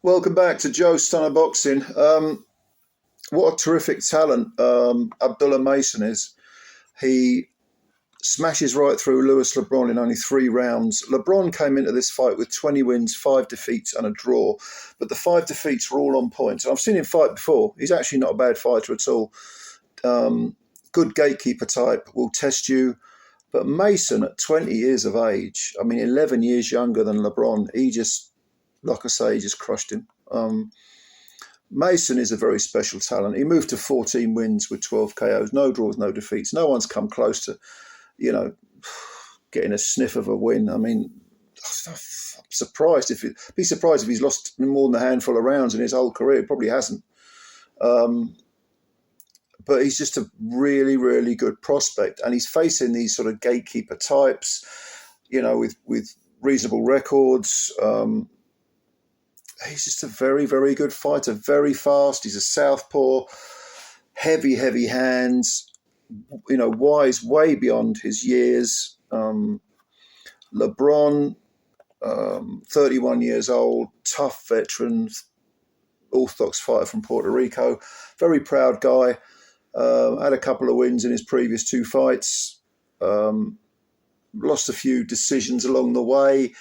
Welcome back to Joe Stunner Boxing. What a terrific talent Abdullah Mason is. He smashes right through LUIS LABRON in only 3 rounds. LABRON came into this fight with 20 wins, 5 defeats and a draw, but the 5 defeats were all on points. I've seen him fight before. He's actually not a bad fighter at all. Good gatekeeper type, will test you. But Mason, at 20 years of age, 11 years younger than LABRON, he just, like I say, he just crushed him. Mason is a very special talent. He moved to 14 wins with 12 KOs, no draws, no defeats. No one's come close to, getting a sniff of a win. I'm surprised be surprised if he's lost more than a handful of rounds in his whole career. Probably hasn't. But he's just a really, really good prospect, and he's facing these sort of gatekeeper types, with reasonable records. He's just a very, very good fighter, very fast. He's a southpaw, heavy, heavy hands, wise way beyond his years. LABRON, 31 years old, tough veteran, orthodox fighter from Puerto Rico, very proud guy. Had a couple of wins in his previous 2 fights. Lost a few decisions along the way,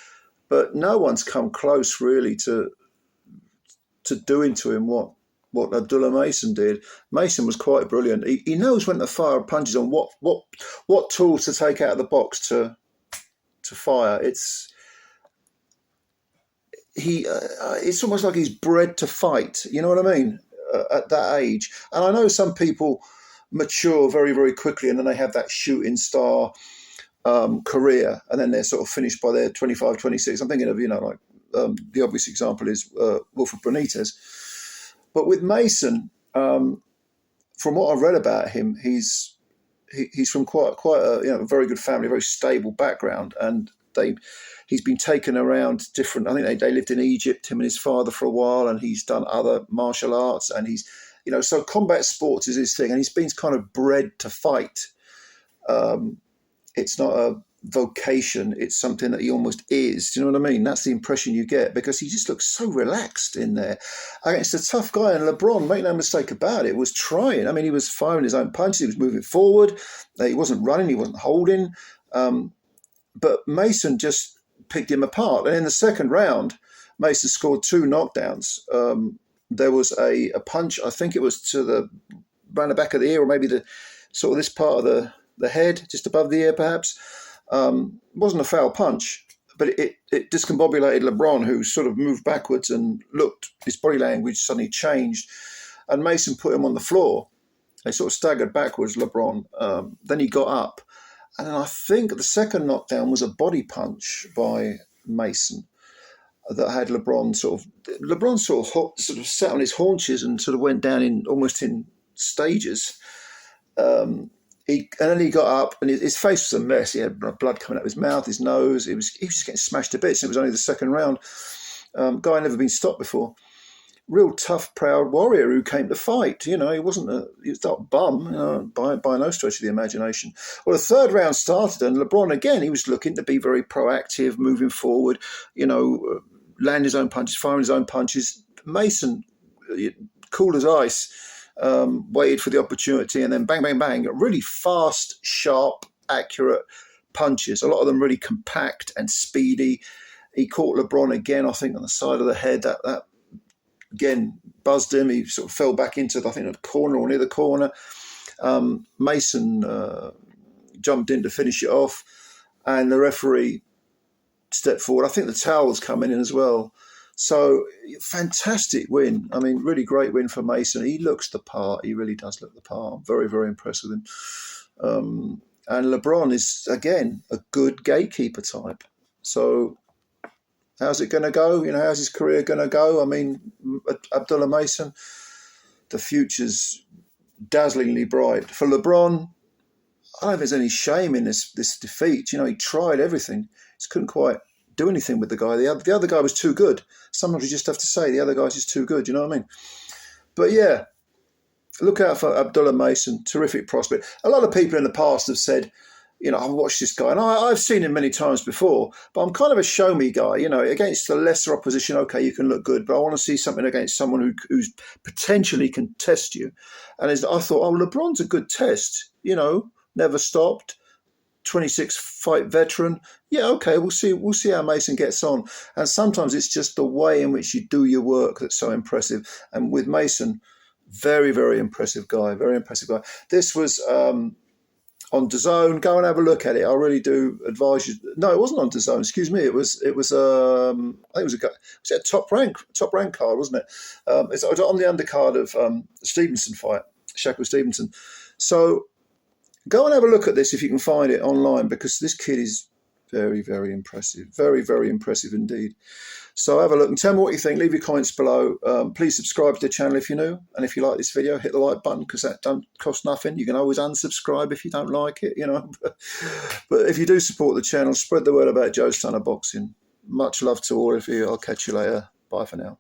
but no one's come close really to doing to him what Abdullah Mason did. Mason was quite brilliant. He knows when to fire punches on what tools to take out of the box to fire. It's almost like he's bred to fight. You know what I mean? At that age, and I know some people mature very, very quickly, and then they have that shooting star career, and then they're sort of finished by their 25, 26. I'm thinking of the obvious example is Wilfred Benitez. But with Mason, from what I've read about him, he's from quite a very good family, very stable background, and he's been taken around different. I think they lived in Egypt, him and his father, for a while, and he's done other martial arts, and he's so combat sports is his thing, and he's been kind of bred to fight. It's not a vocation, it's something that he almost is. Do you know what I mean? That's the impression you get, because he just looks so relaxed in there against a tough guy. And LABRON, make no mistake about it, was trying. He was firing his own punches, he was moving forward, he wasn't running, he wasn't holding, but Mason just picked him apart. And in the second round, Mason scored 2 knockdowns. There was a punch, I think it was around the back of the ear, or maybe the sort of this part of the head, just above the ear perhaps. It wasn't a foul punch, but it discombobulated LABRON, who sort of moved backwards and looked, his body language suddenly changed, and Mason put him on the floor. They sort of staggered backwards, LABRON. Then he got up, and then I think the second knockdown was a body punch by Mason that had LABRON sort of sat on his haunches and sort of went down almost in stages. And then he got up, and his face was a mess. He had blood coming out of his mouth, his nose. He was just getting smashed to bits. It was only the second round. Guy had never been stopped before. Real tough, proud warrior who came to fight. He wasn't he was that bum, by no stretch of the imagination. Well, the third round started, and LABRON again, he was looking to be very proactive, moving forward, landing his own punches, firing his own punches. Mason, cool as ice, waited for the opportunity, and then bang, bang, bang, really fast, sharp, accurate punches. A lot of them really compact and speedy. He caught LABRON again, I think, on the side of the head. That again buzzed him. He sort of fell back into, I think, the corner or near the corner. Mason jumped in to finish it off, and the referee stepped forward. I think the towel's coming in as well. So, fantastic win. Really great win for Mason. He looks the part. He really does look the part. I'm very, very impressed with him. And LABRON is, again, a good gatekeeper type. So, how's it going to go? How's his career going to go? Abdullah Mason, the future's dazzlingly bright. For LABRON, I don't think there's any shame in this defeat. He tried everything. Just couldn't quite do anything with the guy. The other guy was too good. Sometimes you just have to say the other guy's just too good. You know what I mean? But yeah, look out for Abdullah Mason. Terrific prospect. A lot of people in the past have said you know, I've watched this guy, and I've seen him many times before, but I'm kind of a show me guy, you know, against the lesser opposition. Okay, you can look good, but I want to see something against someone who's potentially can test you. And I thought, oh, LeBron's a good test, you know, never stopped, 26 fight veteran. Yeah, okay, we'll see how Mason gets on. And sometimes it's just the way in which you do your work that's so impressive. And with Mason, very, very impressive guy, very impressive guy. This was on DAZN. Go and have a look at it. I really do advise you. No, it wasn't on DAZN. Excuse me. It was. I think it was a top rank card, wasn't it? It's on the undercard of Stevenson fight, Shakur Stevenson. So go and have a look at this if you can find it online, because this kid is very, very impressive. Very, very impressive indeed. So have a look and tell me what you think. Leave your comments below. Please subscribe to the channel if you're new. And if you like this video, hit the like button, because that don't cost nothing. You can always unsubscribe if you don't like it, you know. But if you do support the channel, spread the word about Joe's Ton of Boxing. Much love to all of you. I'll catch you later. Bye for now.